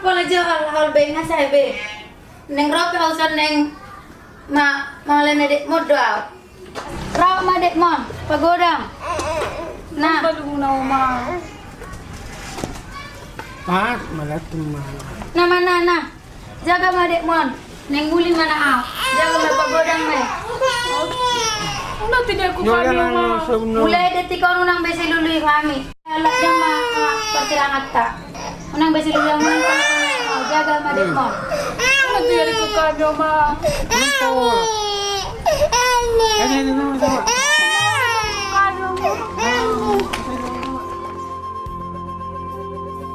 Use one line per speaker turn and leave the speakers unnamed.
Wala jahal hal be nga say be. Neng rope hausan neng malena dek modal. Raw ma dek mon pagodang. Nah,
Balong na uma.
Pak, malah teman.
na. Jaga ma dek mon. Neng guli mana aw. Jaga ma pagodang me.
Una tidak ko
Yola
kami
lang
ma.
sa uno.
Mulai detik kau nang besi lului kami. Alat jama persilangan tak. Nang besi lului yang mana jaga ma dek mon.
Una tidak ko kami ma.
Mentol. Ini sama.
Kami ma.